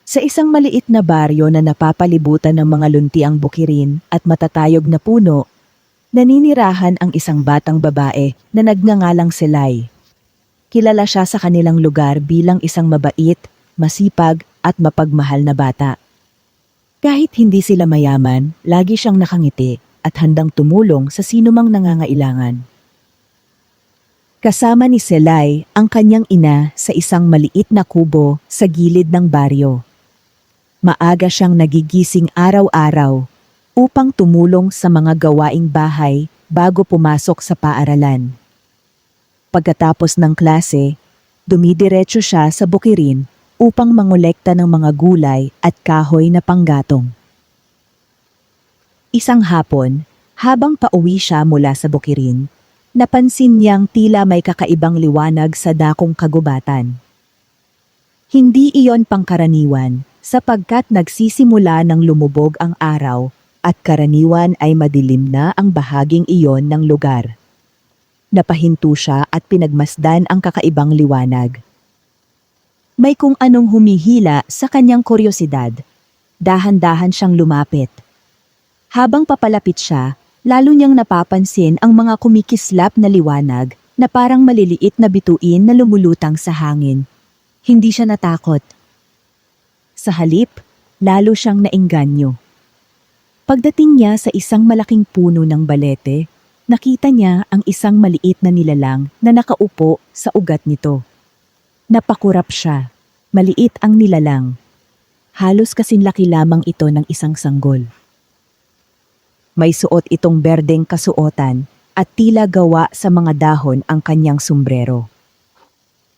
Sa isang maliit na baryo na napapalibutan ng mga luntiang bukirin at matatayog na puno, naninirahan ang isang batang babae na nagngangalang Selay. Kilala siya sa kanilang lugar bilang isang mabait, masipag at mapagmahal na bata. Kahit hindi sila mayaman, lagi siyang nakangiti at handang tumulong sa sinumang nangangailangan. Kasama ni Selay ang kanyang ina sa isang maliit na kubo sa gilid ng baryo. Maaga siyang nagigising araw-araw upang tumulong sa mga gawaing bahay bago pumasok sa paaralan. Pagkatapos ng klase, dumidiretso siya sa bukirin upang mangolekta ng mga gulay at kahoy na panggatong. Isang hapon, habang pauwi siya mula sa bukirin, napansin niyang tila may kakaibang liwanag sa dakong kagubatan. Hindi iyon pangkaraniwan sapagkat nagsisimula ng lumubog ang araw at karaniwan ay madilim na ang bahaging iyon ng lugar. Napahinto siya at pinagmasdan ang kakaibang liwanag. May kung anong humihila sa kanyang kuryosidad. Dahan-dahan siyang lumapit. Habang papalapit siya, lalo niyang napapansin ang mga kumikislap na liwanag na parang maliliit na bituin na lumulutang sa hangin. Hindi siya natakot. Sa halip, lalo siyang naengganyo. Pagdating niya sa isang malaking puno ng balete, nakita niya ang isang maliit na nilalang na nakaupo sa ugat nito. Napakurap siya. Maliit ang nilalang. Halos kasinlaki lamang ito ng isang sanggol. May suot itong berdeng kasuotan at tila gawa sa mga dahon ang kanyang sombrero.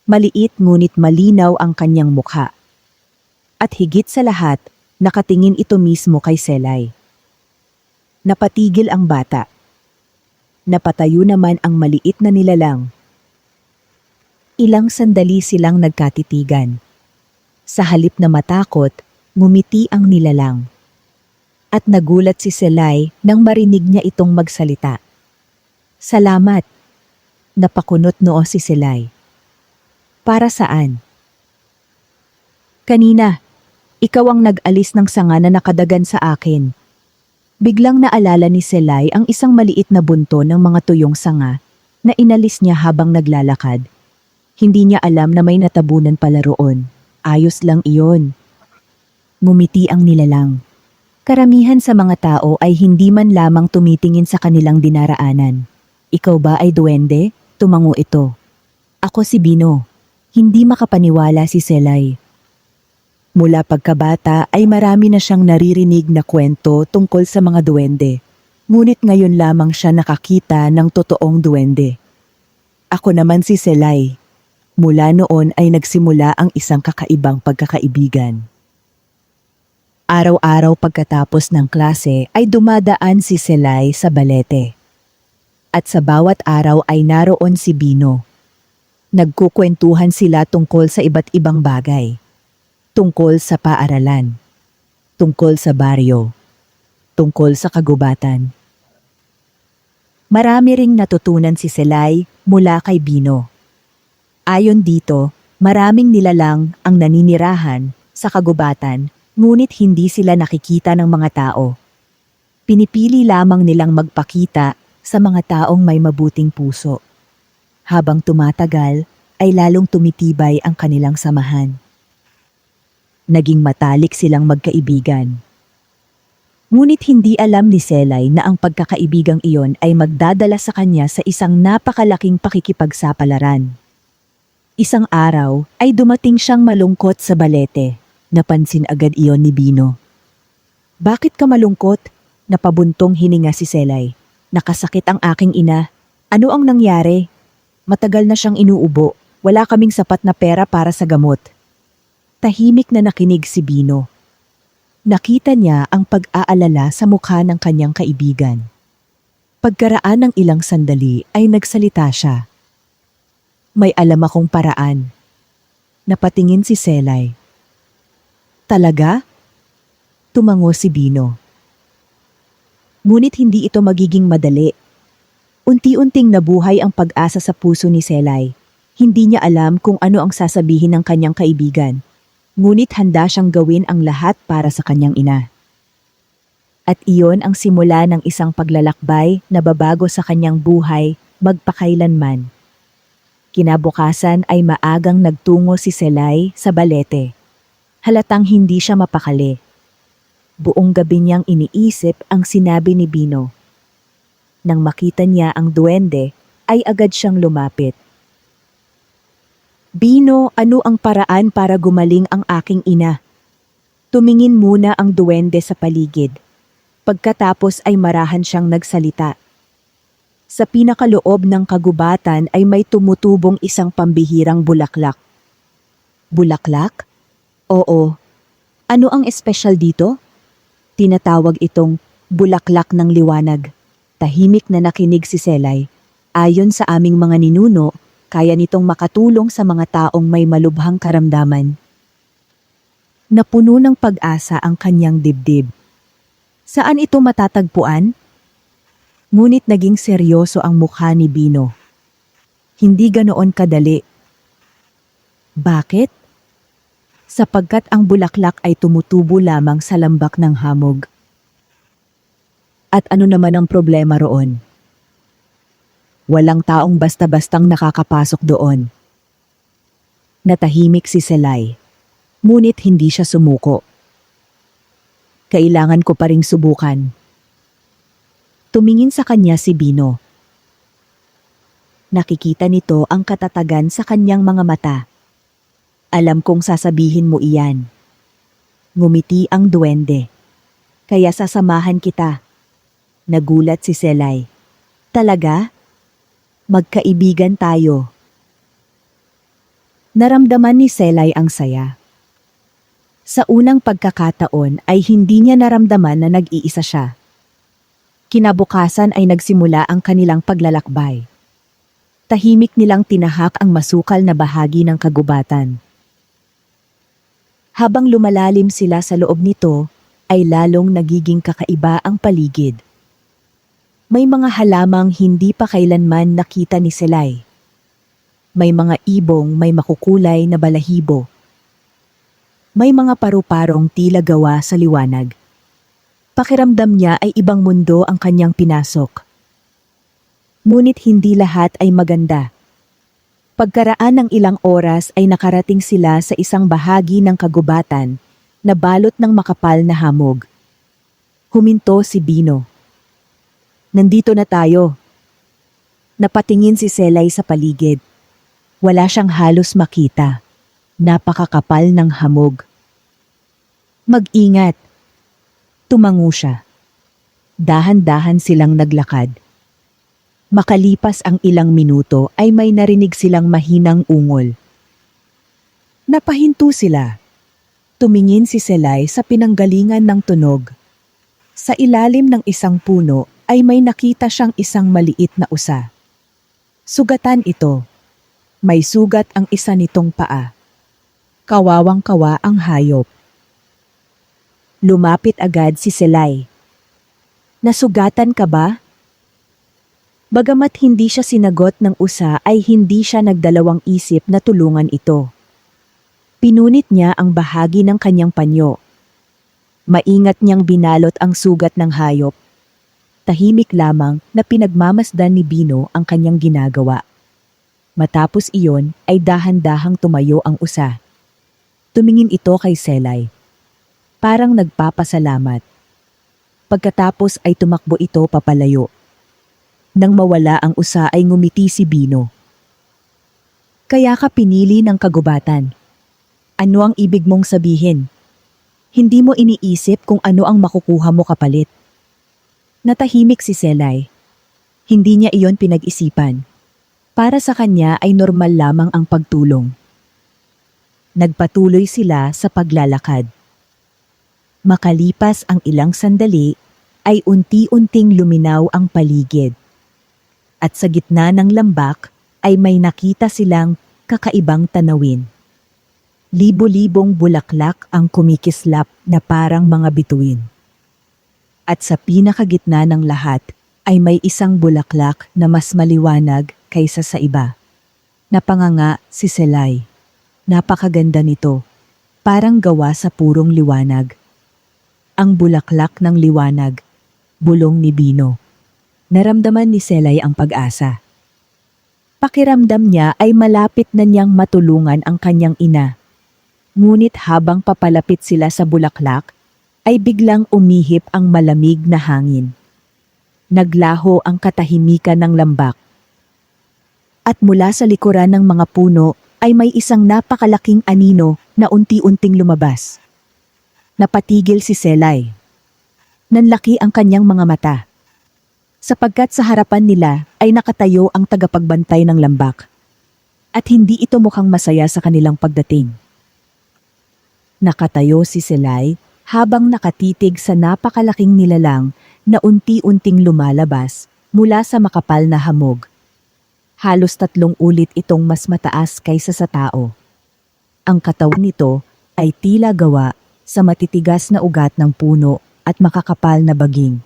Maliit ngunit malinaw ang kanyang mukha. At higit sa lahat, nakatingin ito mismo kay Selay. Napatigil ang bata. Napatayo naman ang maliit na nilalang. Ilang sandali silang nagkatitigan. Sa halip na matakot, ngumiti ang nilalang. At nagulat si Selay nang marinig niya itong magsalita. "Salamat." Napakunot noo si Selay. "Para saan?" "Kanina, ikaw ang nag-alis ng sanga na nakadagan sa akin." Biglang naalala ni Selay ang isang maliit na bunto ng mga tuyong sanga na inalis niya habang naglalakad. Hindi niya alam na may natabunan pala roon. Ayos lang iyon. Ngumiti ang nilalang. Karamihan sa mga tao ay hindi man lamang tumitingin sa kanilang dinaraanan. "Ikaw ba ay duwende?" Tumango ito. "Ako si Bino." Hindi makapaniwala si Selay. Mula pagkabata ay marami na siyang naririnig na kwento tungkol sa mga duwende. Ngunit ngayon lamang siya nakakita ng totoong duwende. "Ako naman si Selay." Mula noon ay nagsimula ang isang kakaibang pagkakaibigan. Araw-araw pagkatapos ng klase ay dumadaan si Selay sa balete. At sa bawat araw ay naroon si Bino. Nagkukwentuhan sila tungkol sa iba't ibang bagay. Tungkol sa paaralan. Tungkol sa baryo. Tungkol sa kagubatan. Marami ring natutunan si Selay mula kay Bino. Ayon dito, maraming nilalang ang naninirahan sa kagubatan ngunit hindi sila nakikita ng mga tao. Pinipili lamang nilang magpakita sa mga taong may mabuting puso. Habang tumatagal, ay lalong tumitibay ang kanilang samahan. Naging matalik silang magkaibigan. Ngunit hindi alam ni Selay na ang pagkakaibigang iyon ay magdadala sa kanya sa isang napakalaking pakikipagsapalaran. Isang araw ay dumating siyang malungkot sa balete. Napansin agad iyon ni Bino. "Bakit ka malungkot?" Napabuntong hininga si Selay. "Nakasakit ang aking ina." "Ano ang nangyari?" "Matagal na siyang inuubo. Wala kaming sapat na pera para sa gamot." Tahimik na nakinig si Bino. Nakita niya ang pag-aalala sa mukha ng kanyang kaibigan. Pagkaraan ng ilang sandali ay nagsalita siya. "May alam akong paraan." Napatingin si Selay. "Talaga?" Tumango si Bino. Ngunit hindi ito magiging madali. Unti-unting nabuhay ang pag-asa sa puso ni Selay. Hindi niya alam kung ano ang sasabihin ng kanyang kaibigan. Ngunit handa siyang gawin ang lahat para sa kanyang ina. At iyon ang simula ng isang paglalakbay na babago sa kanyang buhay magpakailanman. Kinabukasan ay maagang nagtungo si Selay sa balete. Halatang hindi siya mapakali. Buong gabi niyang iniisip ang sinabi ni Bino. Nang makita niya ang duwende, ay agad siyang lumapit. Bino, ano ang paraan para gumaling ang aking ina? Tumingin muna ang duwende sa paligid. Pagkatapos ay marahan siyang nagsalita. Sa pinakaloob ng kagubatan ay may tumutubong isang pambihirang bulaklak. Bulaklak? Oo. Ano ang espesyal dito? Tinatawag itong bulaklak ng liwanag. Tahimik na nakinig si Selay. Ayon sa aming mga ninuno, kaya nitong makatulong sa mga taong may malubhang karamdaman. Napuno ng pag-asa ang kanyang dibdib. Saan ito matatagpuan? Ngunit naging seryoso ang mukha ni Bino. Hindi ganoon kadali. Bakit? Sapagkat ang bulaklak ay tumutubo lamang sa lambak ng hamog. At ano naman ang problema roon? Walang taong basta-bastang nakakapasok doon. Natahimik si Selay, ngunit hindi siya sumuko. Kailangan ko pa ring subukan. Tumingin sa kanya si Bino. Nakikita nito ang katatagan sa kanyang mga mata. Alam kong sasabihin mo iyan. Ngumiti ang duwende. Kaya sasamahan kita. Nagulat si Selay. Talaga? Magkaibigan tayo. Naramdaman ni Selay ang saya. Sa unang pagkakataon ay hindi niya naramdaman na nag-iisa siya. Kinabukasan ay nagsimula ang kanilang paglalakbay. Tahimik nilang tinahak ang masukal na bahagi ng kagubatan. Habang lumalalim sila sa loob nito, ay lalong nagiging kakaiba ang paligid. May mga halamang hindi pa kailanman nakita ni Selay. May mga ibong may makukulay na balahibo. May mga paru-parong tila gawa sa liwanag. Pakiramdam niya ay ibang mundo ang kanyang pinasok. Ngunit hindi lahat ay maganda. Pagkaraan ng ilang oras ay nakarating sila sa isang bahagi ng kagubatan na balot ng makapal na hamog. Huminto si Bino. Nandito na tayo. Napatingin si Selay sa paligid. Wala siyang halos makita. Napakakapal ng hamog. Mag-ingat. Tumango siya. Dahan-dahan silang naglakad. Makalipas ang ilang minuto ay may narinig silang mahinang ungol. Napahinto sila. Tumingin si Selay sa pinanggalingan ng tunog. Sa ilalim ng isang puno ay may nakita siyang isang maliit na usa. Sugatan ito. May sugat ang isa nitong paa. Kawawang-kawa ang hayop. Lumapit agad si Selay. Nasugatan ka ba? Bagamat hindi siya sinagot ng usa ay hindi siya nagdalawang isip na tulungan ito. Pinunit niya ang bahagi ng kanyang panyo. Maingat niyang binalot ang sugat ng hayop. Tahimik lamang na pinagmamasdan ni Bino ang kanyang ginagawa. Matapos iyon ay dahan-dahang tumayo ang usa. Tumingin ito kay Selay. Parang nagpapasalamat. Pagkatapos ay tumakbo ito papalayo. Nang mawala ang usa ay ngumiti si Bino. Kaya ka pinili ng kagubatan. Ano ang ibig mong sabihin? Hindi mo iniisip kung ano ang makukuha mo kapalit. Natahimik si Selay. Hindi niya iyon pinag-isipan. Para sa kanya ay normal lamang ang pagtulong. Nagpatuloy sila sa paglalakad. Makalipas ang ilang sandali, ay unti-unting luminaw ang paligid. At sa gitna ng lambak ay may nakita silang kakaibang tanawin. Libo-libong bulaklak ang kumikislap na parang mga bituin. At sa pinakagitna ng lahat ay may isang bulaklak na mas maliwanag kaysa sa iba. Napanganga si Selay. Napakaganda nito. parang gawa sa purong liwanag. Ang bulaklak ng liwanag, bulong ni Bino. Naramdaman ni Selay ang pag-asa. Pakiramdam niya ay malapit na niyang matulungan ang kanyang ina. Ngunit habang papalapit sila sa bulaklak, ay biglang umihip ang malamig na hangin. Naglaho ang katahimikan ng lambak. At mula sa likuran ng mga puno ay may isang napakalaking anino na unti-unting lumabas. Napatigil si Selay. Nanlaki ang kanyang mga mata. Sapagkat sa harapan nila ay nakatayo ang tagapagbantay ng lambak. At hindi ito mukhang masaya sa kanilang pagdating. Nakatayo si Selay habang nakatitig sa napakalaking nilalang na unti-unting lumalabas mula sa makapal na hamog. Halos 3 ulit itong mas mataas kaysa sa tao. Ang katawan nito ay tila gawa sa matitigas na ugat ng puno at makakapal na baging.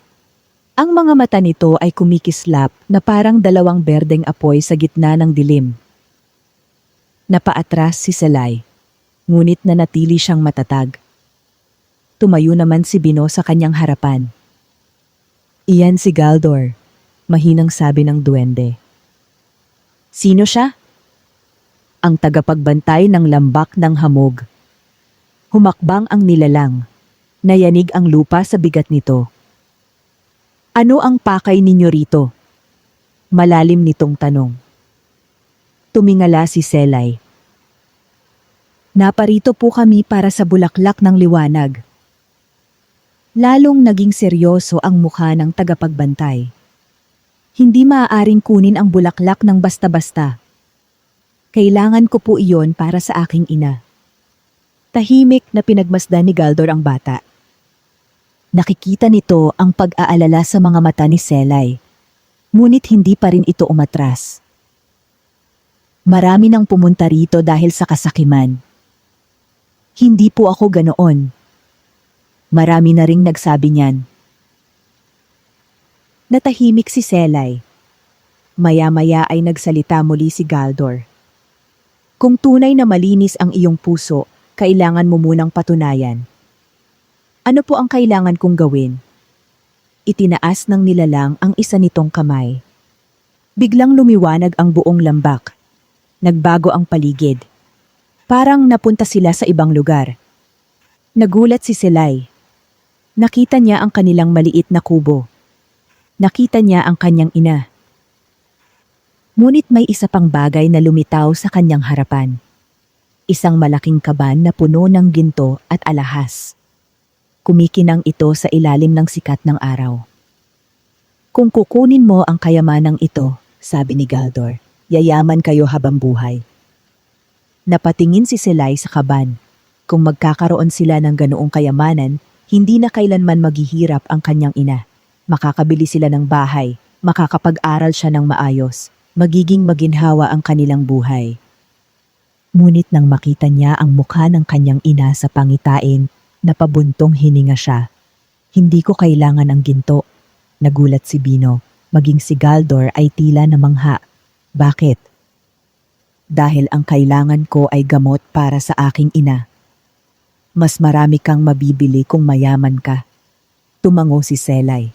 Ang mga mata nito ay kumikislap na parang 2 berdeng apoy sa gitna ng dilim. Napaatras si Selay, ngunit nanatili siyang matatag. Tumayo naman si Bino sa kanyang harapan. Iyan si Galdor, mahinang sabi ng duwende. Sino siya? Ang tagapagbantay ng lambak ng hamog. Humakbang ang nilalang. Nayanig ang lupa sa bigat nito. Ano ang pakay ninyo rito? Malalim nitong tanong. Tumingala si Selay. Naparito po kami para sa bulaklak ng liwanag. Lalong naging seryoso ang mukha ng tagapagbantay. Hindi maaaring kunin ang bulaklak ng basta-basta. Kailangan ko po iyon para sa aking ina. Tahimik na pinagmasdan ni Galdor ang bata. Nakikita nito ang pag-aalala sa mga mata ni Selay. Ngunit hindi pa rin ito umatras. Marami nang pumunta rito dahil sa kasakiman. Hindi po ako ganoon. Marami na ring nagsabi niyan. Natahimik si Selay. Maya-maya ay nagsalita muli si Galdor. Kung tunay na malinis ang iyong puso, kailangan mo munang patunayan. Ano po ang kailangan kong gawin? Itinaas ng nilalang ang isa nitong kamay. Biglang lumiwanag ang buong lambak. Nagbago ang paligid. Parang napunta sila sa ibang lugar. Nagulat si Selay. Nakita niya ang kanilang maliit na kubo. Nakita niya ang kanyang ina. Ngunit may isa pang bagay na lumitaw sa kanyang harapan. Isang malaking kaban na puno ng ginto at alahas. Kumikinang ito sa ilalim ng sikat ng araw. Kung kukunin mo ang kayamanang ito, sabi ni Galdor, yayaman kayo habang buhay. Napatingin si Selay sa kaban. Kung magkakaroon sila ng ganoong kayamanan, hindi na kailanman maghihirap ang kanyang ina. Makakabili sila ng bahay, makakapag-aral siya ng maayos, magiging maginhawa ang kanilang buhay. Ngunit nang makita niya ang mukha ng kanyang ina sa pangitain, napabuntong hininga siya. Hindi ko kailangan ng ginto. Nagulat si Bino, maging si Galdor ay tila namangha. Bakit? Dahil ang kailangan ko ay gamot para sa aking ina. Mas marami kang mabibili kung mayaman ka. Tumango si Selay.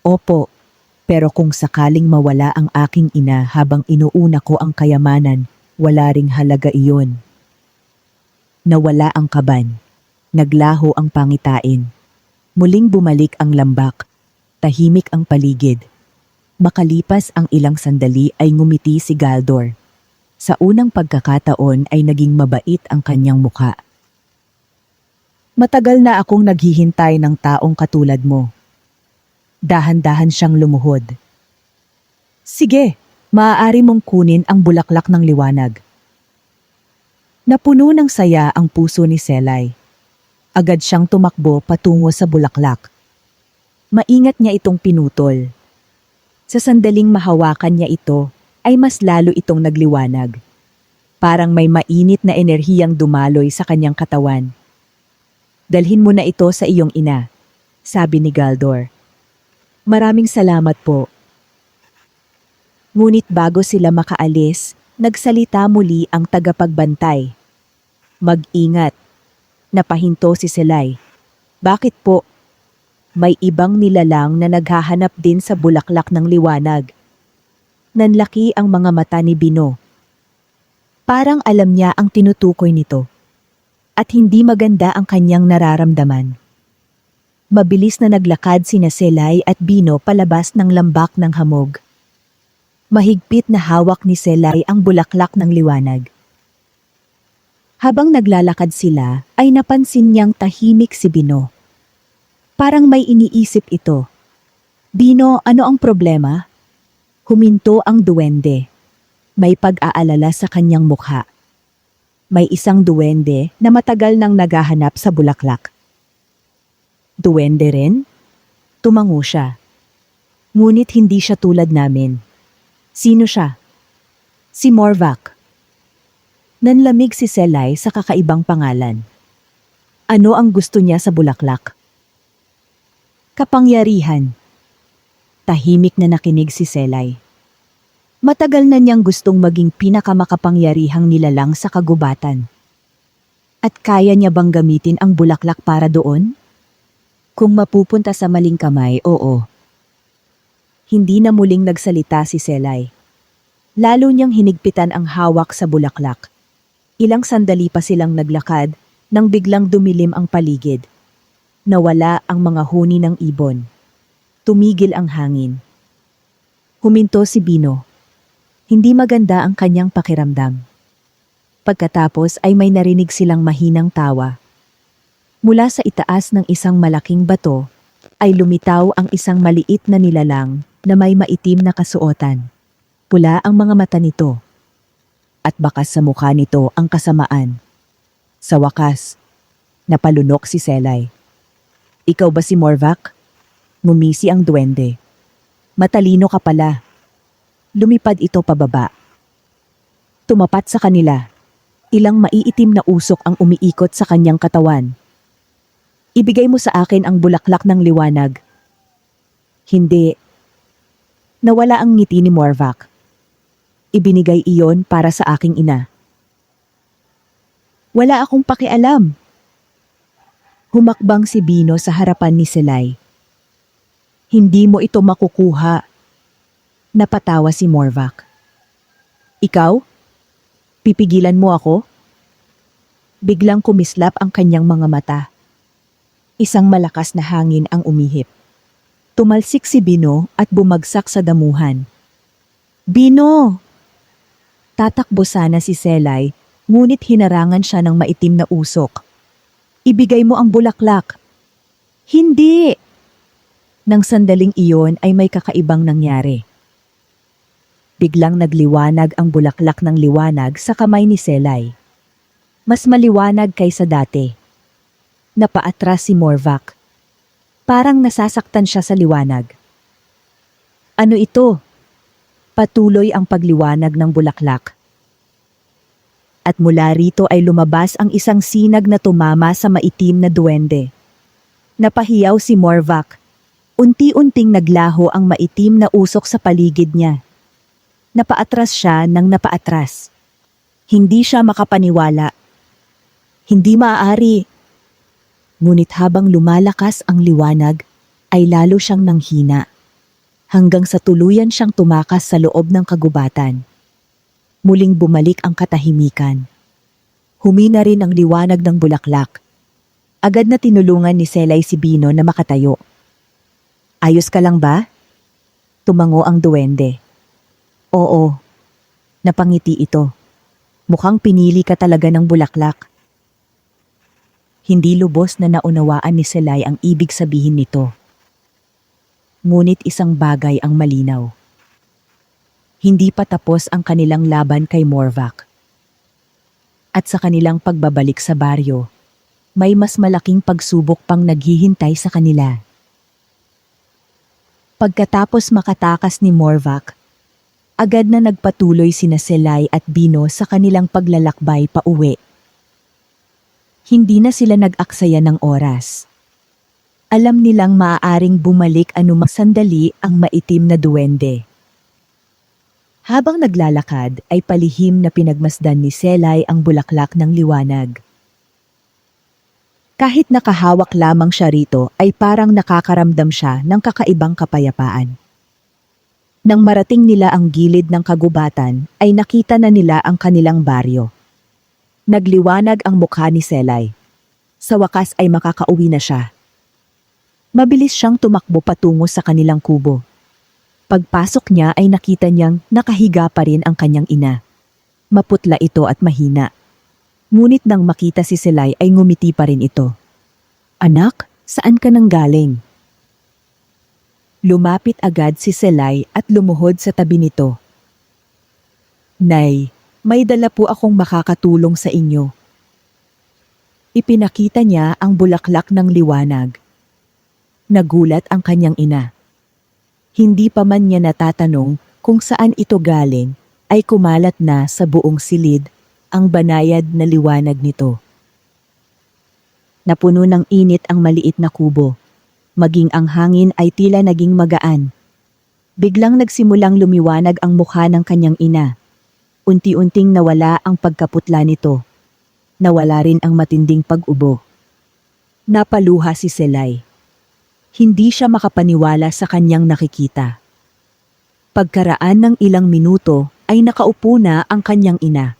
Opo, pero kung sakaling mawala ang aking ina habang inuuna ko ang kayamanan, wala ring halaga iyon. Nawala ang kaban. Naglaho ang pangitain. Muling bumalik ang lambak. Tahimik ang paligid. Makalipas ang ilang sandali ay ngumiti si Galdor. Sa unang pagkakataon ay naging mabait ang kanyang mukha. Matagal na akong naghihintay ng taong katulad mo. Dahan-dahan siyang lumuhod. Sige, maaari mong kunin ang bulaklak ng liwanag. Napuno ng saya ang puso ni Selay. Agad siyang tumakbo patungo sa bulaklak. Maingat niya itong pinutol. Sa sandaling mahawakan niya ito, ay mas lalo itong nagliwanag. Parang may mainit na enerhiyang dumaloy sa kanyang katawan. Dalhin mo na ito sa iyong ina, sabi ni Galdor. Maraming salamat po. Ngunit bago sila makaalis, nagsalita muli ang tagapagbantay. Mag-ingat. Napahinto si Selay. Bakit po? May ibang nilalang na naghahanap din sa bulaklak ng liwanag. Nanlaki ang mga mata ni Bino. Parang alam niya ang tinutukoy nito. At hindi maganda ang kanyang nararamdaman. Mabilis na naglakad sina Selay at Bino palabas ng lambak ng hamog. Mahigpit na hawak ni Selay ang bulaklak ng liwanag. Habang naglalakad sila, ay napansin niyang tahimik si Bino. Parang may iniisip ito. Bino, ano ang problema? Huminto ang duwende. May pag-aalala sa kanyang mukha. May isang duwende na matagal nang naghahanap sa bulaklak. Duwende rin? Tumango siya. Ngunit hindi siya tulad namin. Sino siya? Si Morvac. Nanlamig si Selay sa kakaibang pangalan. Ano ang gusto niya sa bulaklak? Kapangyarihan. Tahimik na nakinig si Selay. Matagal na niyang gustong maging pinakamakapangyarihang nilalang sa kagubatan. At kaya niya bang gamitin ang bulaklak para doon? Kung mapupunta sa maling kamay, oo. Hindi na muling nagsalita si Selay. Lalo niyang hinigpitan ang hawak sa bulaklak. Ilang sandali pa silang naglakad nang biglang dumilim ang paligid. Nawala ang mga huni ng ibon. Tumigil ang hangin. Huminto si Bino. Hindi maganda ang kanyang pakiramdam. Pagkatapos ay may narinig silang mahinang tawa. Mula sa itaas ng isang malaking bato, ay lumitaw ang isang maliit na nilalang na may maitim na kasuotan. Pula ang mga mata nito. At bakas sa mukha nito ang kasamaan. Sa wakas, napalunok si Selay. Ikaw ba si Morvac? Ngumisi ang duwende. Matalino ka pala. Lumipad ito pababa. Tumapat sa kanila. Ilang maiitim na usok ang umiikot sa kanyang katawan. Ibigay mo sa akin ang bulaklak ng liwanag. Hindi. Nawala ang ngiti ni Morvac. Ibinigay iyon para sa aking ina. Wala akong pakialam. Humakbang si Bino sa harapan ni Selay. Hindi mo ito makukuha. Napatawa si Morvac. Ikaw? Pipigilan mo ako? Biglang kumislap ang kanyang mga mata. Isang malakas na hangin ang umihip. Tumalsik si Bino at bumagsak sa damuhan. Bino! Tatakbo sana si Selay, ngunit hinarangan siya ng maitim na usok. Ibigay mo ang bulaklak. Hindi! Nang sandaling iyon ay may kakaibang nangyari. Biglang nagliwanag ang bulaklak ng liwanag sa kamay ni Selay. Mas maliwanag kaysa dati. Napaatras si Morvac. Parang nasasaktan siya sa liwanag. Ano ito? Patuloy ang pagliwanag ng bulaklak. At mula rito ay lumabas ang isang sinag na tumama sa maitim na duwende. Napahiyaw si Morvac. Unti-unting naglaho ang maitim na usok sa paligid niya. Napaatras siya ng napaatras. Hindi siya makapaniwala. Hindi maaari. Ngunit habang lumalakas ang liwanag, ay lalo siyang nanghina. Hanggang sa tuluyan siyang tumakas sa loob ng kagubatan. Muling bumalik ang katahimikan. Humina rin ang liwanag ng bulaklak. Agad na tinulungan ni Selay si Bino na makatayo. Ayos ka lang ba? Tumango ang duwende. Oo. Napangiti ito. Mukhang pinili ka talaga ng bulaklak. Hindi lubos na naunawaan ni Selay ang ibig sabihin nito. Ngunit isang bagay ang malinaw. Hindi pa tapos ang kanilang laban kay Morvac. At sa kanilang pagbabalik sa baryo, may mas malaking pagsubok pang naghihintay sa kanila. Pagkatapos makatakas ni Morvac, agad na nagpatuloy sina Selay at Bino sa kanilang paglalakbay pauwi. Hindi na sila nag-aksaya ng oras. Alam nilang maaaring bumalik anumang sandali ang maitim na duwende. Habang naglalakad ay palihim na pinagmasdan ni Selay ang bulaklak ng liwanag. Kahit nakahawak lamang siya rito ay parang nakakaramdam siya ng kakaibang kapayapaan. Nang marating nila ang gilid ng kagubatan ay nakita na nila ang kanilang baryo. Nagliwanag ang mukha ni Selay. Sa wakas ay makakauwi na siya. Mabilis siyang tumakbo patungo sa kanilang kubo. Pagpasok niya ay nakita niyang nakahiga pa rin ang kanyang ina. Maputla ito at mahina. Ngunit nang makita si Selay ay ngumiti pa rin ito. "Anak, saan ka nang galing?" Lumapit agad si Selay at lumuhod sa tabi nito. "Nay, may dala po akong makakatulong sa inyo." Ipinakita niya ang bulaklak ng liwanag. Nagulat ang kanyang ina. Hindi pa man niya natatanong kung saan ito galing, ay kumalat na sa buong silid ang banayad na liwanag nito. Napuno ng init ang maliit na kubo. Maging ang hangin ay tila naging magaan. Biglang nagsimulang lumiwanag ang mukha ng kanyang ina. Unti-unting nawala ang pagkaputla nito. Nawala rin ang matinding pag-ubo. Napaluha si Selay. Hindi siya makapaniwala sa kanyang nakikita. Pagkaraan ng ilang minuto ay nakaupo na ang kanyang ina.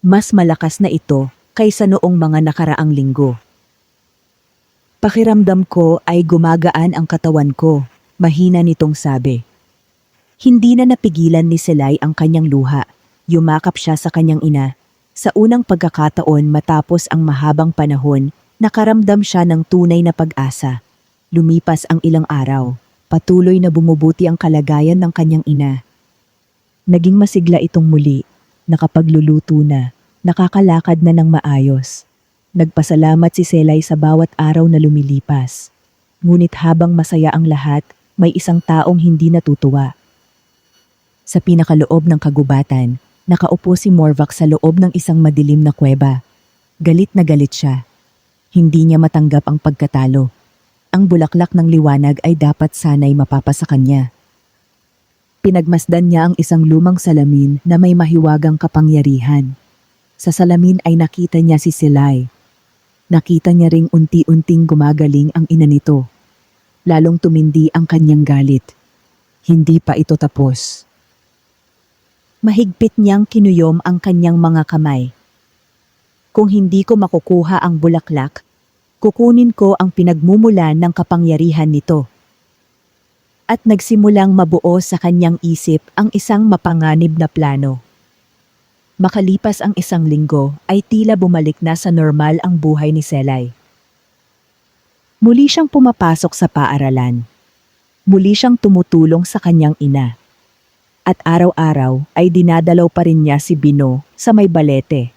Mas malakas na ito kaysa noong mga nakaraang linggo. "Pakiramdam ko ay gumagaan ang katawan ko," mahina nitong sabi. Hindi na napigilan ni Selay ang kanyang luha. Yumakap siya sa kanyang ina. Sa unang pagkakataon matapos ang mahabang panahon, nakaramdam siya ng tunay na pag-asa. Lumipas ang ilang araw. Patuloy na bumubuti ang kalagayan ng kanyang ina. Naging masigla itong muli. Nakapagluluto na. Nakakalakad na ng maayos. Nagpasalamat si Selay sa bawat araw na lumilipas. Ngunit habang masaya ang lahat, may isang taong hindi natutuwa. Sa pinakaloob ng kagubatan, nakaupo si Morvac sa loob ng isang madilim na kuweba. Galit na galit siya. Hindi niya matanggap ang pagkatalo. Ang bulaklak ng liwanag ay dapat sanay mapapa sa kanya. Pinagmasdan niya ang isang lumang salamin na may mahiwagang kapangyarihan. Sa salamin ay nakita niya si Selay. Nakita niya ring unti-unting gumagaling ang ina nito. Lalong tumindi ang kanyang galit. Hindi pa ito tapos. Mahigpit niyang kinuyom ang kanyang mga kamay. "Kung hindi ko makukuha ang bulaklak, kukunin ko ang pinagmumulan ng kapangyarihan nito." At nagsimulang mabuo sa kanyang isip ang isang mapanganib na plano. Makalipas ang isang linggo ay tila bumalik na sa normal ang buhay ni Selay. Muli siyang pumapasok sa paaralan. Muli siyang tumutulong sa kanyang ina. At araw-araw ay dinadalaw pa rin niya si Bino sa may balete.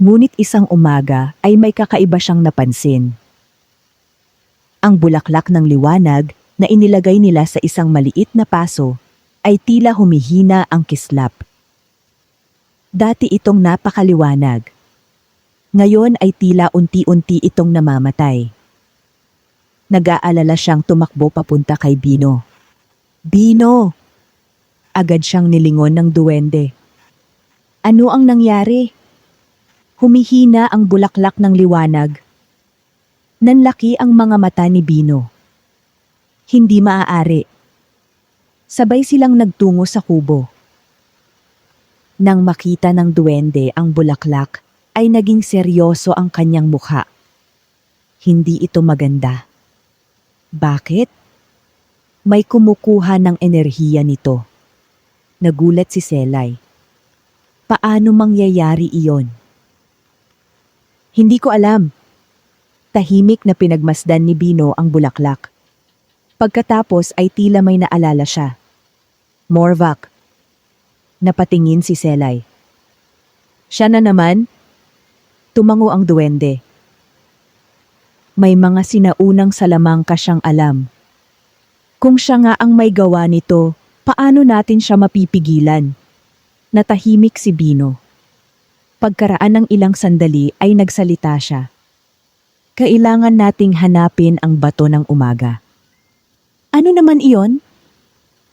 Ngunit isang umaga ay may kakaiba siyang napansin. Ang bulaklak ng liwanag na inilagay nila sa isang maliit na paso ay tila humihina ang kislap. Dati itong napakaliwanag. Ngayon ay tila unti-unti itong namamatay. Nag-aalala siyang tumakbo papunta kay Bino. "Bino!" Agad siyang nilingon ng duwende. "Ano ang nangyari?" Humihina ang bulaklak ng liwanag. Nanlaki ang mga mata ni Bino. Hindi maaari. Sabay silang nagtungo sa kubo. Nang makita ng duwende ang bulaklak, ay naging seryoso ang kanyang mukha. Hindi ito maganda. Bakit? May kumukuha ng enerhiya nito. Nagulat si Selay. Paano mangyayari iyon? Hindi ko alam. Tahimik na pinagmasdan ni Bino ang bulaklak. Pagkatapos ay tila may naalala siya. Morvac. Napatingin si Selay. Siya na naman? Tumango ang duwende. May mga sinaunang salamangka siyang alam. Kung siya nga ang may gawa nito, paano natin siya mapipigilan? Natahimik si Bino. Pagkaraan ng ilang sandali ay nagsalita siya. Kailangan nating hanapin ang bato ng umaga. Ano naman iyon?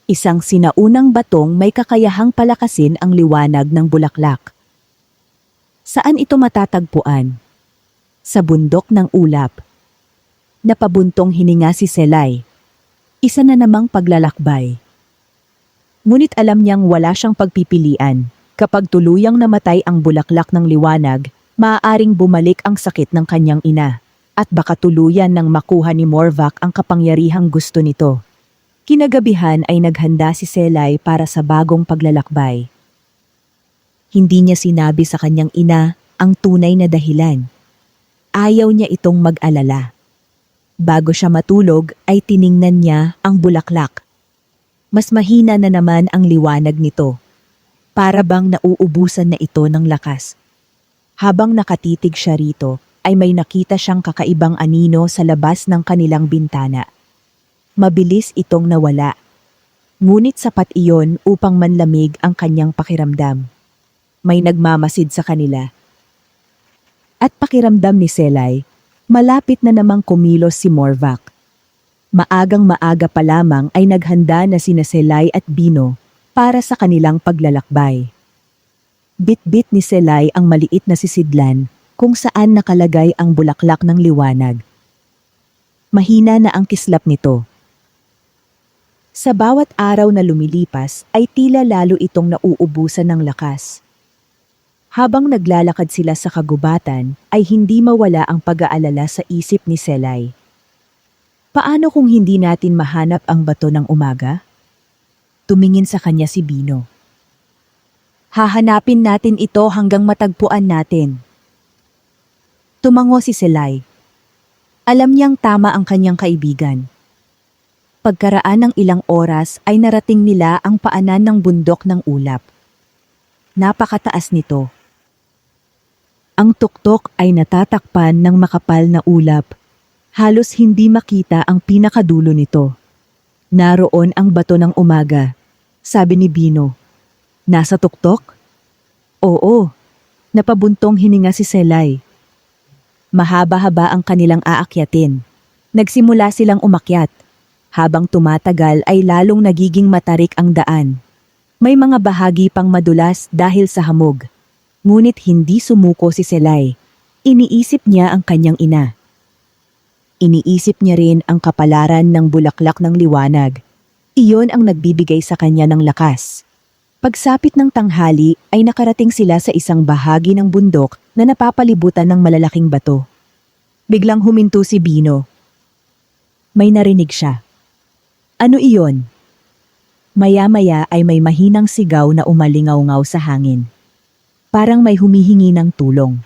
Isang sinaunang batong may kakayahang palakasin ang liwanag ng bulaklak. Saan ito matatagpuan? Sa bundok ng ulap, napabuntong hininga si Selay. Isa na namang paglalakbay. Ngunit alam niyang wala siyang pagpipilian. Kapag tuluyang namatay ang bulaklak ng liwanag, maaaring bumalik ang sakit ng kanyang ina. At baka tuluyan nang makuha ni Morvac ang kapangyarihang gusto nito. Kinagabihan ay naghanda si Selay para sa bagong paglalakbay. Hindi niya sinabi sa kanyang ina ang tunay na dahilan. Ayaw niya itong mag-alala. Bago siya matulog ay tiningnan niya ang bulaklak. Mas mahina na naman ang liwanag nito. Para bang nauubusan na ito ng lakas. Habang nakatitig siya rito, ay may nakita siyang kakaibang anino sa labas ng kanilang bintana. Mabilis itong nawala. Ngunit sapat iyon upang manlamig ang kanyang pakiramdam. May nagmamasid sa kanila. At pakiramdam ni Selay, malapit na namang kumilos si Morvac. Maagang-maaga pa lamang ay naghanda na sina Selay at Bino para sa kanilang paglalakbay. Bit-bit ni Selay ang maliit na sisidlan kung saan nakalagay ang bulaklak ng liwanag. Mahina na ang kislap nito. Sa bawat araw na lumilipas ay tila lalo itong nauubusan ng lakas. Habang naglalakad sila sa kagubatan ay hindi mawala ang pag-aalala sa isip ni Selay. Paano kung hindi natin mahanap ang bato ng umaga? Tumingin sa kanya si Bino. Hahanapin natin ito hanggang matagpuan natin. Tumango si Selay. Alam niyang tama ang kanyang kaibigan. Pagkaraan ng ilang oras ay narating nila ang paanan ng bundok ng ulap. Napakataas nito. Ang tuktok ay natatakpan ng makapal na ulap. Halos hindi makita ang pinakadulo nito. Naroon ang bato ng umaga, sabi ni Bino. Nasa tuktok? Oo, napabuntong hininga si Selay. Mahaba-haba ang kanilang aakyatin. Nagsimula silang umakyat. Habang tumatagal ay lalong nagiging matarik ang daan. May mga bahagi pang madulas dahil sa hamog. Ngunit hindi sumuko si Selay. Iniisip niya ang kanyang ina. Iniisip niya rin ang kapalaran ng bulaklak ng liwanag. Iyon ang nagbibigay sa kanya ng lakas. Pagsapit ng tanghali ay nakarating sila sa isang bahagi ng bundok na napapalibutan ng malalaking bato. Biglang huminto si Bino. May narinig siya. Ano iyon? Maya-maya ay may mahinang sigaw na umalingaw-ngaw sa hangin. Parang may humihingi ng tulong.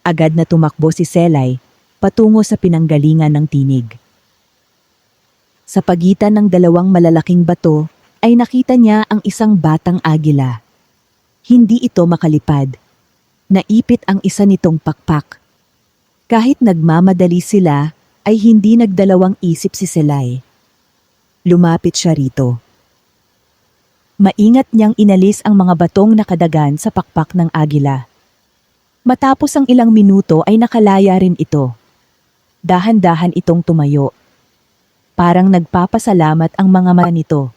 Agad na tumakbo si Selay patungo sa pinanggalingan ng tinig. Sa pagitan ng dalawang malalaking bato ay nakita niya ang isang batang agila. Hindi ito makalipad. Naipit ang isa nitong pakpak. Kahit nagmamadali sila ay hindi nagdalawang isip si Selay. Lumapit siya rito. Maingat niyang inalis ang mga batong nakadagan sa pakpak ng agila. Matapos ang ilang minuto ay nakalaya rin ito. Dahan-dahan itong tumayo. Parang nagpapasalamat ang mga mata nito.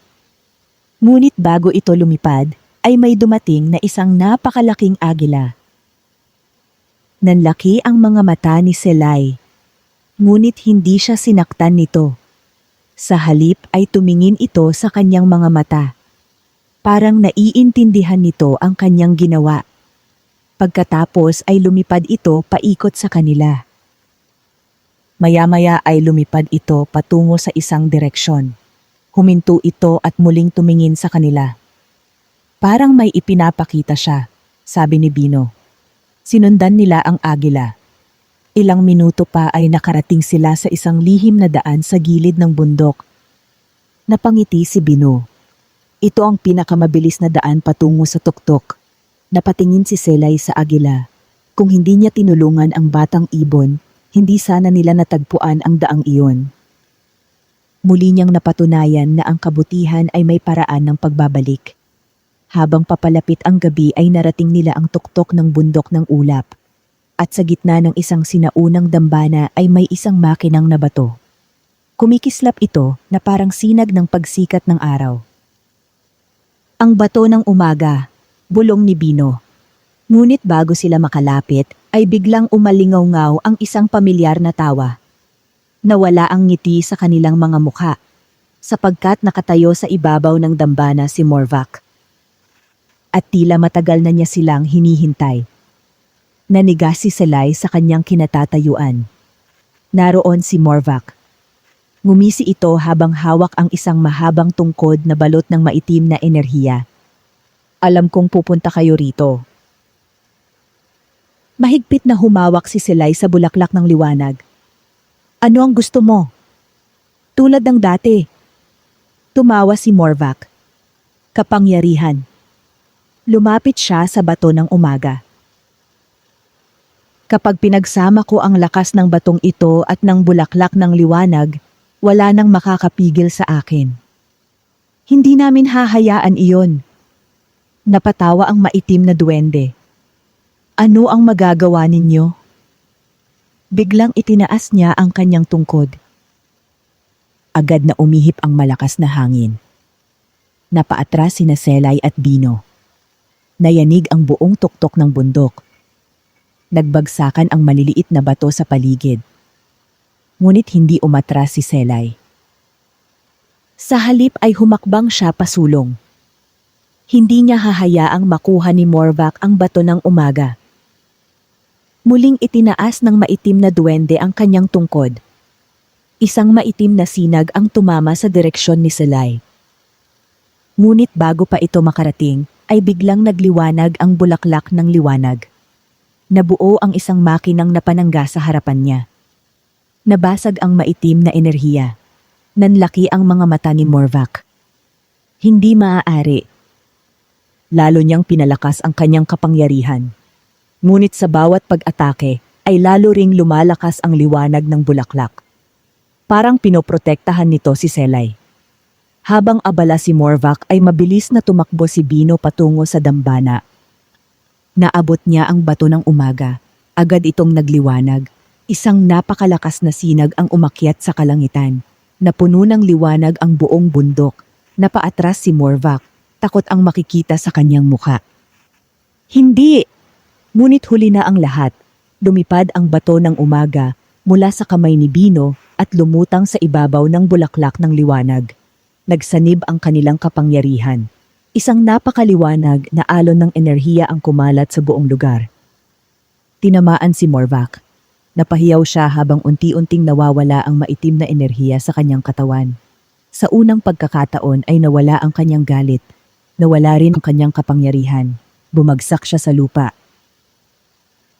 Ngunit bago ito lumipad, ay may dumating na isang napakalaking agila. Nanlaki ang mga mata ni Selay. Ngunit hindi siya sinaktan nito. Sa halip ay tumingin ito sa kanyang mga mata. Parang naiintindihan nito ang kanyang ginawa. Pagkatapos ay lumipad ito paikot sa kanila. Maya-maya ay lumipad ito patungo sa isang direksyon. Huminto ito at muling tumingin sa kanila. Parang may ipinapakita siya, sabi ni Bino. Sinundan nila ang agila. Ilang minuto pa ay nakarating sila sa isang lihim na daan sa gilid ng bundok. Napangiti si Bino. Ito ang pinakamabilis na daan patungo sa tuktok. Napatingin si Selay sa agila. Kung hindi niya tinulungan ang batang ibon, hindi sana nila natagpuan ang daang iyon. Muli niyang napatunayan na ang kabutihan ay may paraan ng pagbabalik. Habang papalapit ang gabi ay narating nila ang tuktok ng bundok ng ulap. At sa gitna ng isang sinaunang dambana ay may isang makinang na bato. Kumikislap ito na parang sinag ng pagsikat ng araw. Ang bato ng umaga, bulong ni Bino. Ngunit bago sila makalapit, ay biglang umalingaw-ngaw ang isang pamilyar na tawa. Nawala ang ngiti sa kanilang mga mukha, sapagkat nakatayo sa ibabaw ng dambana si Morvac. At tila matagal na niya silang hinihintay. Nanigas si Selay sa kanyang kinatatayuan. Naroon si Morvac. Ngumisi ito habang hawak ang isang mahabang tungkod na balot ng maitim na enerhiya. Alam kong pupunta kayo rito. Mahigpit na humawak si Selay sa bulaklak ng liwanag. Ano ang gusto mo? Tulad ng dati. Tumawa si Morvac. Kapangyarihan. Lumapit siya sa bato ng umaga. Kapag pinagsama ko ang lakas ng batong ito at ng bulaklak ng liwanag, wala nang makakapigil sa akin. Hindi namin hahayaan iyon. Napatawa ang maitim na duwende. Ano ang magagawa ninyo? Biglang itinaas niya ang kanyang tungkod. Agad na umihip ang malakas na hangin. Napaatras sina Selay at Bino. Nayanig ang buong tuktok ng bundok. Nagbagsakan ang maliliit na bato sa paligid. Ngunit hindi umatras si Selay. Sa halip ay humakbang siya pasulong. Hindi niya hahayaang makuha ni Morvac ang bato ng umaga. Muling itinaas ng maitim na duwende ang kanyang tungkod. Isang maitim na sinag ang tumama sa direksyon ni Selay. Ngunit bago pa ito makarating, ay biglang nagliwanag ang bulaklak ng liwanag. Nabuo ang isang makinang napanangga sa harapan niya. Nabasag ang maitim na enerhiya. Nanlaki ang mga mata ni Morvac. Hindi maaari. Lalo niyang pinalakas ang kanyang kapangyarihan. Ngunit sa bawat pag-atake ay lalo ring lumalakas ang liwanag ng bulaklak. Parang pinoprotektahan nito si Selay. Habang abala si Morvac ay mabilis na tumakbo si Bino patungo sa dambana. Naabot niya ang bato ng umaga. Agad itong nagliwanag. Isang napakalakas na sinag ang umakyat sa kalangitan. Napuno ng liwanag ang buong bundok. Napaatras si Morvac. Takot ang makikita sa kanyang mukha. Hindi! Ngunit huli na ang lahat. Lumipad ang bato ng umaga mula sa kamay ni Bino at lumutang sa ibabaw ng bulaklak ng liwanag. Nagsanib ang kanilang kapangyarihan. Isang napakaliwanag na alon ng enerhiya ang kumalat sa buong lugar. Tinamaan si Morvac. Napahiyaw siya habang unti-unting nawawala ang maitim na enerhiya sa kanyang katawan. Sa unang pagkakataon ay nawala ang kanyang galit. Nawala rin ang kanyang kapangyarihan. Bumagsak siya sa lupa.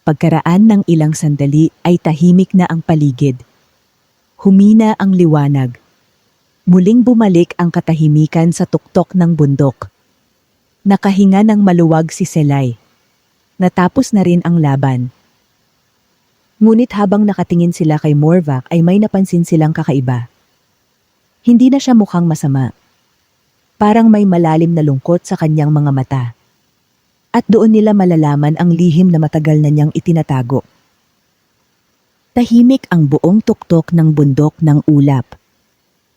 Pagkaraan ng ilang sandali ay tahimik na ang paligid. Humina ang liwanag. Muling bumalik ang katahimikan sa tuktok ng bundok. Nakahinga ng maluwag si Selay. Natapos na rin ang laban. Ngunit habang nakatingin sila kay Morvac ay may napansin silang kakaiba. Hindi na siya mukhang masama. Parang may malalim na lungkot sa kanyang mga mata. At doon nila malalaman ang lihim na matagal na niyang itinatago. Tahimik ang buong tuktok ng bundok ng ulap.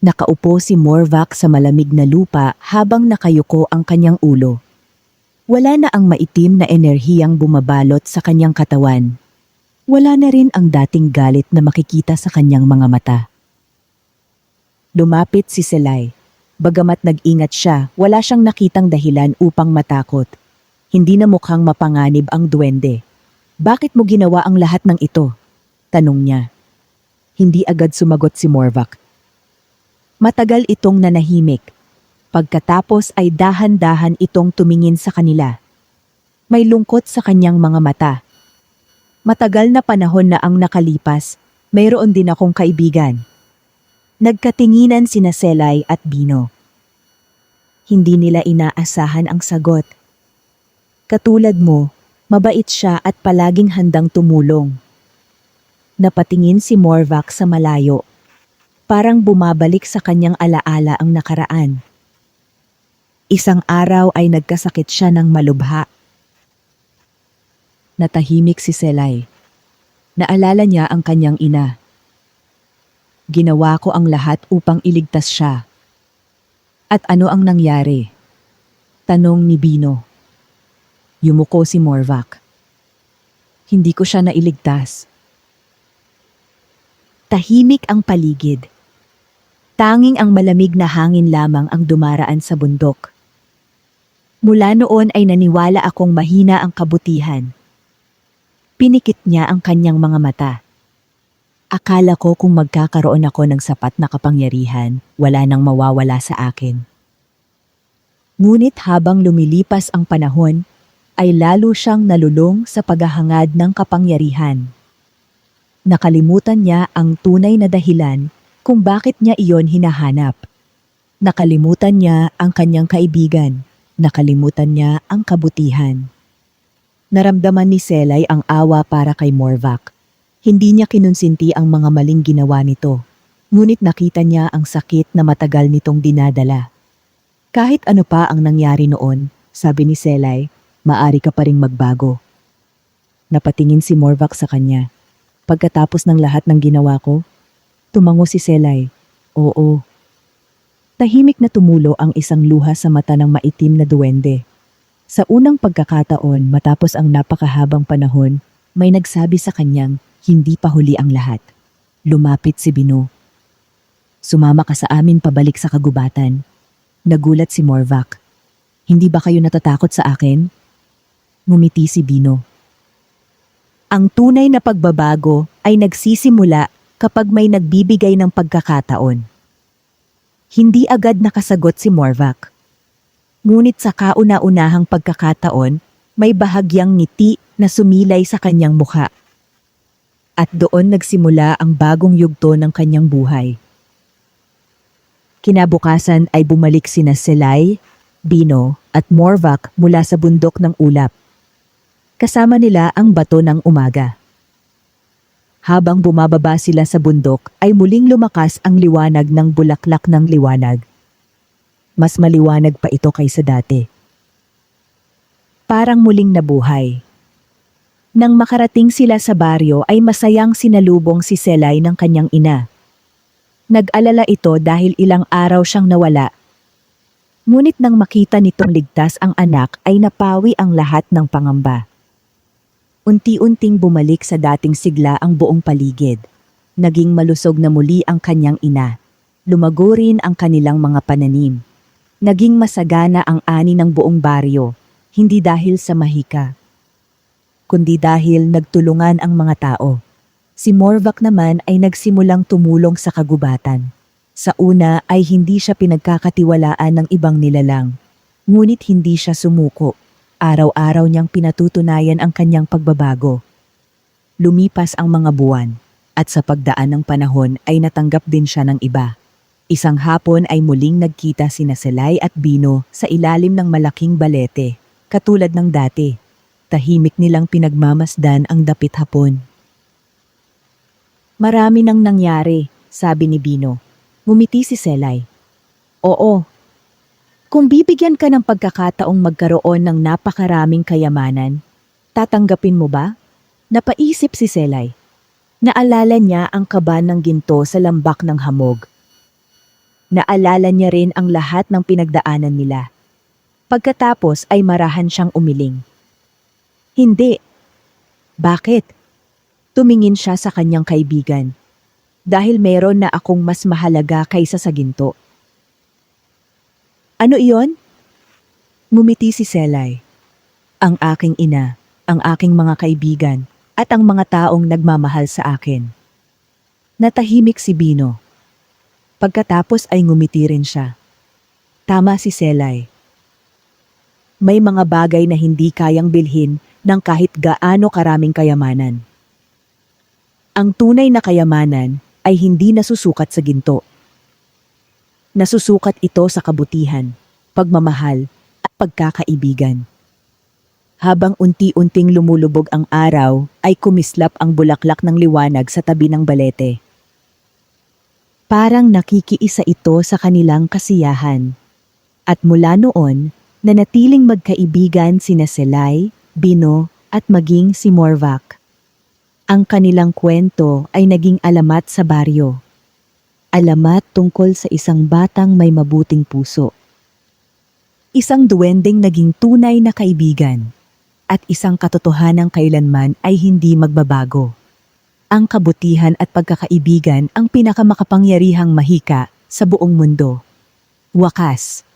Nakaupo si Morvac sa malamig na lupa habang nakayuko ang kanyang ulo. Wala na ang maitim na enerhiyang bumabalot sa kanyang katawan. Wala na rin ang dating galit na makikita sa kanyang mga mata. Lumapit si Selay. Bagamat nag-ingat siya, wala siyang nakitang dahilan upang matakot. Hindi na mukhang mapanganib ang duwende. Bakit mo ginawa ang lahat ng ito? Tanong niya. Hindi agad sumagot si Morvac. Matagal itong nanahimik. Pagkatapos ay dahan-dahan itong tumingin sa kanila. May lungkot sa kanyang mga mata. Matagal na panahon na ang nakalipas, mayroon din akong kaibigan. Nagkatinginan sina Selay at Bino. Hindi nila inaasahan ang sagot. Katulad mo, mabait siya at palaging handang tumulong. Napatingin si Morvac sa malayo. Parang bumabalik sa kanyang alaala ang nakaraan. Isang araw ay nagkasakit siya ng malubha. Natahimik si Selay. Naalala niya ang kanyang ina. Ginawa ko ang lahat upang iligtas siya. At ano ang nangyari? Tanong ni Bino. Yumuko si Morvac. Hindi ko siya nailigtas. Tahimik ang paligid. Tanging ang malamig na hangin lamang ang dumaraan sa bundok. Mula noon ay naniwala akong mahina ang kabutihan. Pinikit niya ang kanyang mga mata. Akala ko kung magkakaroon ako ng sapat na kapangyarihan, wala nang mawawala sa akin. Ngunit habang lumilipas ang panahon, ay lalo siyang nalulong sa paghahangad ng kapangyarihan. Nakalimutan niya ang tunay na dahilan kung bakit niya iyon hinahanap. Nakalimutan niya ang kanyang kaibigan. Nakalimutan niya ang kabutihan. Naramdaman ni Selay ang awa para kay Morvac. Hindi niya kinonsinti ang mga maling ginawa nito. Ngunit nakita niya ang sakit na matagal nitong dinadala. Kahit ano pa ang nangyari noon, sabi ni Selay, maari ka pa ring magbago. Napatingin si Morvac sa kanya. Pagkatapos ng lahat ng ginawa ko, tumango si Selay. Oo. Tahimik na tumulo ang isang luha sa mata ng maitim na duwende. Sa unang pagkakataon matapos ang napakahabang panahon, may nagsabi sa kanyang hindi pa huli ang lahat. Lumapit si Bino. Sumama ka sa amin pabalik sa kagubatan. Nagulat si Morvac. Hindi ba kayo natatakot sa akin? Ngumiti si Bino. Ang tunay na pagbabago ay nagsisimula kapag may nagbibigay ng pagkakataon. Hindi agad nakasagot si Morvac. Ngunit sa kauna-unahang pagkakataon, may bahagyang ngiti na sumilay sa kanyang mukha. At doon nagsimula ang bagong yugto ng kanyang buhay. Kinabukasan ay bumalik sina Selay, Bino at Morvac mula sa bundok ng ulap. Kasama nila ang bato ng umaga. Habang bumababa sila sa bundok ay muling lumakas ang liwanag ng bulaklak ng liwanag. Mas maliwanag pa ito kaysa dati. Parang muling nabuhay. Nang makarating sila sa baryo ay masayang sinalubong si Selay ng kanyang ina. Nag-alala ito dahil ilang araw siyang nawala. Ngunit nang makita nitong ligtas ang anak ay napawi ang lahat ng pangamba. Unti-unting bumalik sa dating sigla ang buong paligid. Naging malusog na muli ang kanyang ina. Lumago rin ang kanilang mga pananim. Naging masagana ang ani ng buong baryo, hindi dahil sa mahika, kundi dahil nagtulungan ang mga tao. Si Morvac naman ay nagsimulang tumulong sa kagubatan. Sa una ay hindi siya pinagkakatiwalaan ng ibang nilalang. Ngunit hindi siya sumuko. Araw-araw niyang pinatutunayan ang kanyang pagbabago. Lumipas ang mga buwan, at sa pagdaan ng panahon ay natanggap din siya ng iba. Isang hapon ay muling nagkita sina Selay at Bino sa ilalim ng malaking balete, katulad ng dati. Tahimik nilang pinagmamasdan ang dapit hapon. Marami nang nangyari, sabi ni Bino. Ngumiti si Selay. Oo. Kung bibigyan ka ng pagkakataong magkaroon ng napakaraming kayamanan, tatanggapin mo ba? Napaisip si Selay. Naalala niya ang kaba ng ginto sa lambak ng hamog. Naalala niya rin ang lahat ng pinagdaanan nila. Pagkatapos ay marahan siyang umiling. Hindi. Bakit? Tumingin siya sa kanyang kaibigan. Dahil meron na akong mas mahalaga kaysa sa ginto. Ano iyon? Ngumiti si Selay. Ang aking ina, ang aking mga kaibigan, at ang mga taong nagmamahal sa akin. Natahimik si Bino. Pagkatapos ay ngumiti rin siya. Tama si Selay. May mga bagay na hindi kayang bilhin ng kahit gaano karaming kayamanan. Ang tunay na kayamanan ay hindi nasusukat sa ginto. Nasusukat ito sa kabutihan, pagmamahal, at pagkakaibigan. Habang unti-unting lumulubog ang araw, ay kumislap ang bulaklak ng liwanag sa tabi ng balete. Parang nakikiisa ito sa kanilang kasiyahan. At mula noon, nanatiling magkaibigan sina Selay, Bino, at maging si Morvac. Ang kanilang kwento ay naging alamat sa baryo. Alamat tungkol sa isang batang may mabuting puso. Isang duwendeng naging tunay na kaibigan. at isang katotohanang kailanman ay hindi magbabago. Ang kabutihan at pagkakaibigan ang pinakamakapangyarihang mahika sa buong mundo. Wakas,